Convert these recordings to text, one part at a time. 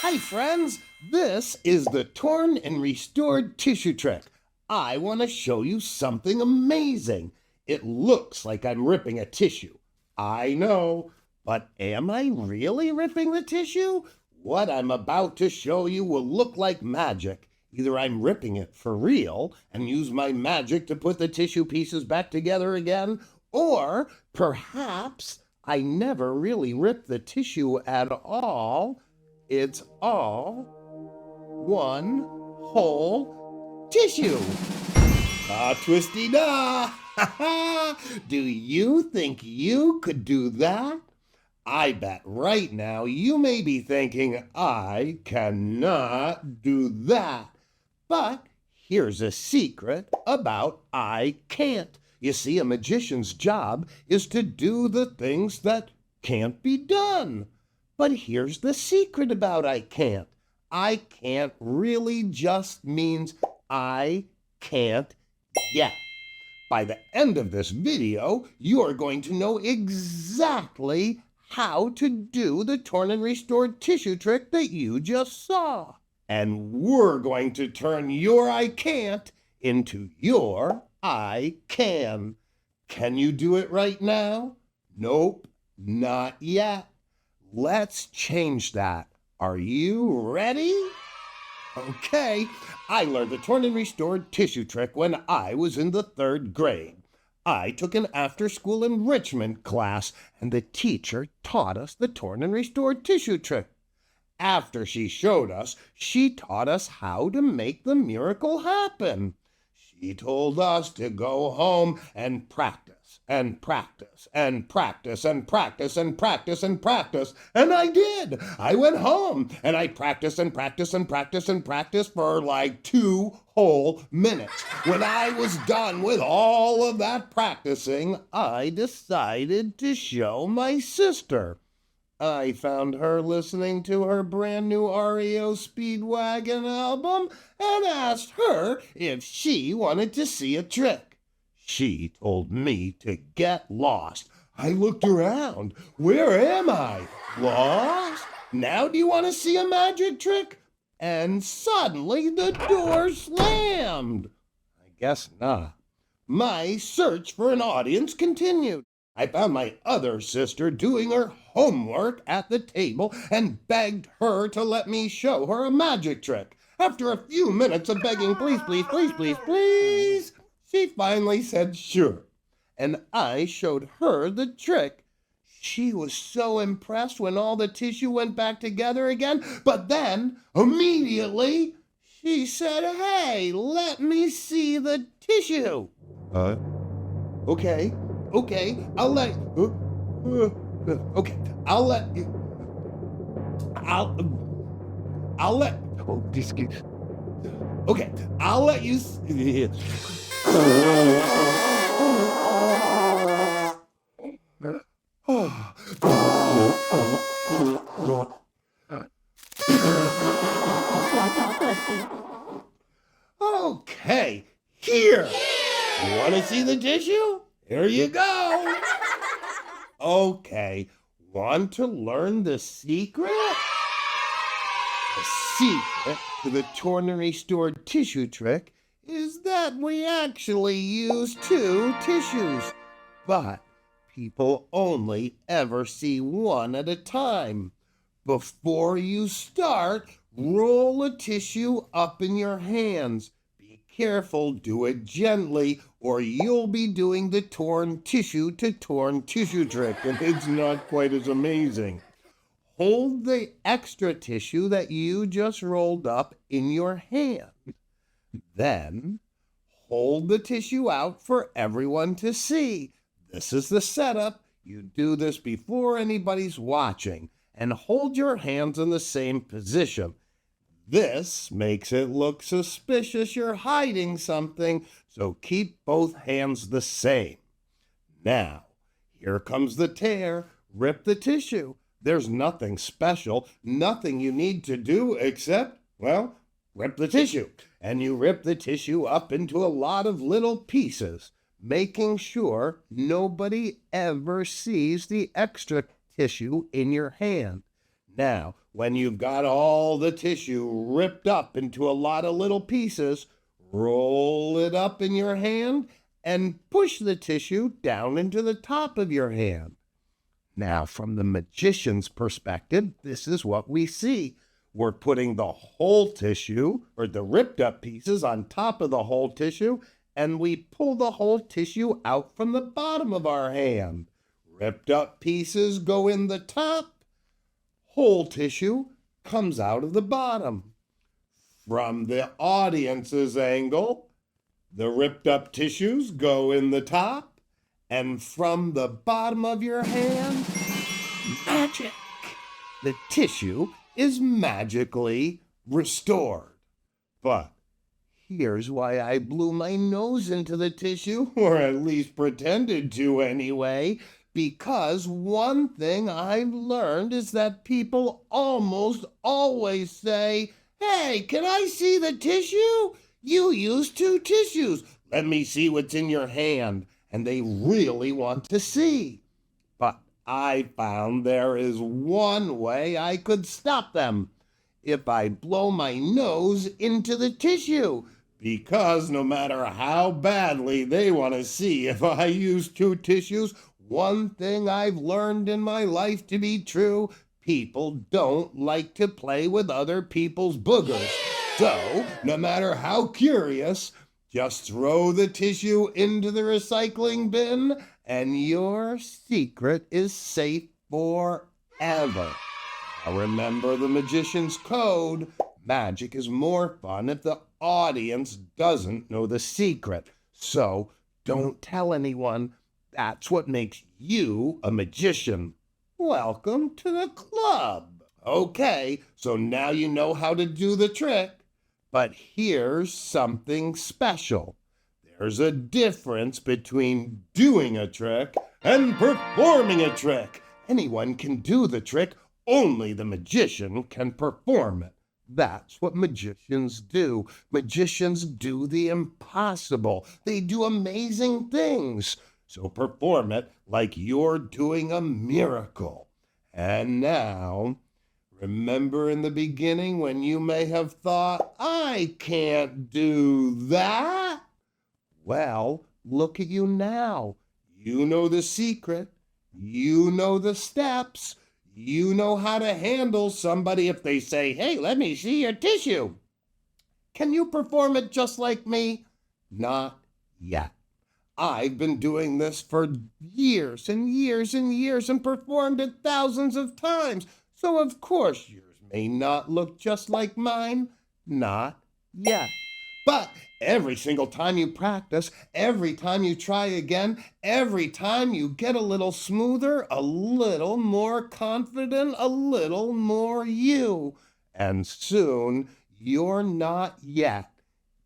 Hi friends, this is the torn and restored tissue trick. I want to show you something amazing. It looks like I'm ripping a tissue. I know, but am I really ripping the tissue? What I'm about to show you will look like magic. Either I'm ripping it for real and use my magic to put the tissue pieces back together again, or perhaps I never really ripped the tissue at all. It's all one whole tissue. Twisty, da! Do you think you could do that? I bet right now you may be thinking, I cannot do that. But here's a secret about I can't. You see, a magician's job is to do the things that can't be done. But here's the secret about I can't. I can't really just means I can't yet. By the end of this video, you are going to know exactly how to do the torn and restored tissue trick that you just saw. And we're going to turn your I can't into your I can. Can you do it right now? Nope, not yet. Let's change that. Are you ready? Okay, I learned the torn and restored tissue trick when I was in the 3rd grade. I took an after-school enrichment class, and the teacher taught us the torn and restored tissue trick. After she showed us, she taught us how to make the miracle happen. She told us to go home and practice, and practice, and practice, and practice, and practice, and practice. And I did. I went home, and I practiced and practiced and practiced and practiced for like 2 whole minutes. When I was done with all of that practicing, I decided to show my sister. I found her listening to her brand new REO Speedwagon album and asked her if she wanted to see a trick. She told me to get lost. I looked around. Where am I? Lost? Now do you want to see a magic trick? And suddenly the door slammed. I guess not. My search for an audience continued. I found my other sister doing her homework at the table and begged her to let me show her a magic trick. After a few minutes of begging, please, please, please, please, please, she finally said sure. And I showed her the trick. She was so impressed when all the tissue went back together again, but then, immediately, she said, "Hey, let me see the tissue." Okay, I'll let you see. Okay, here. You want to see the tissue? Here you go. Okay, want to learn the secret? The secret to the torn and restored tissue trick is that we actually use 2 tissues, but people only ever see one at a time. Before you start, roll a tissue up in your hands. Be careful, do it gently, or you'll be doing the torn tissue to torn tissue trick, and it's not quite as amazing. Hold the extra tissue that you just rolled up in your hand. Then, hold the tissue out for everyone to see. This is the setup. You do this before anybody's watching, and hold your hands in the same position. This makes it look suspicious you're hiding something, so keep both hands the same. Now, here comes the tear. Rip the tissue. There's nothing special, nothing you need to do except, well, rip the tissue. And you rip the tissue up into a lot of little pieces, making sure nobody ever sees the extra tissue in your hand. Now, When you've got all the tissue ripped up into a lot of little pieces, roll it up in your hand and push the tissue down into the top of your hand. Now, from the magician's perspective, this is what we see. We're putting the whole tissue, or the ripped up pieces, on top of the whole tissue, and we pull the whole tissue out from the bottom of our hand. Ripped up pieces go in the top, whole tissue comes out of the bottom. From the audience's angle, the ripped up tissues go in the top, and from the bottom of your hand, magic! The tissue is magically restored. But here's why I blew my nose into the tissue, or at least pretended to anyway, because one thing I've learned is that people almost always say, "Hey, can I see the tissue? You used 2 tissues. Let me see what's in your hand." And they really want to see. But I found there is one way I could stop them. If I blow my nose into the tissue. Because no matter how badly they want to see if I use 2 tissues, one thing I've learned in my life to be true: people don't like to play with other people's boogers. So, no matter how curious, just throw the tissue into the recycling bin and your secret is safe forever. Now remember the magician's code. Magic is more fun if the audience doesn't know the secret. So don't tell anyone. That's what makes you a magician. Welcome to the club. Okay, so now you know how to do the trick. But here's something special. There's a difference between doing a trick and performing a trick. Anyone can do the trick, only the magician can perform it. That's what magicians do. Magicians do the impossible. They do amazing things. So perform it like you're doing a miracle. And now, remember in the beginning when you may have thought, "I can't do that"? Well, look at you now. You know the secret. You know the steps. You know how to handle somebody if they say, "Hey, let me see your tissue." Can you perform it just like me? Not yet. I've been doing this for years and years and years and performed it thousands of times. So of course yours may not look just like mine. Not yet. But every single time you practice, every time you try again, every time you get a little smoother, a little more confident, a little more you. And soon your not yet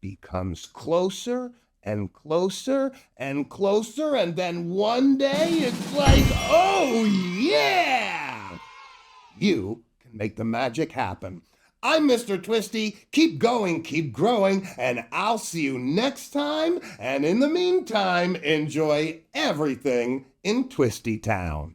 becomes closer and closer and closer, and then one day it's like, oh yeah! You can make the magic happen. I'm Mr. Twisty. Keep going, keep growing, and I'll see you next time. And in the meantime, enjoy everything in Twisty Town.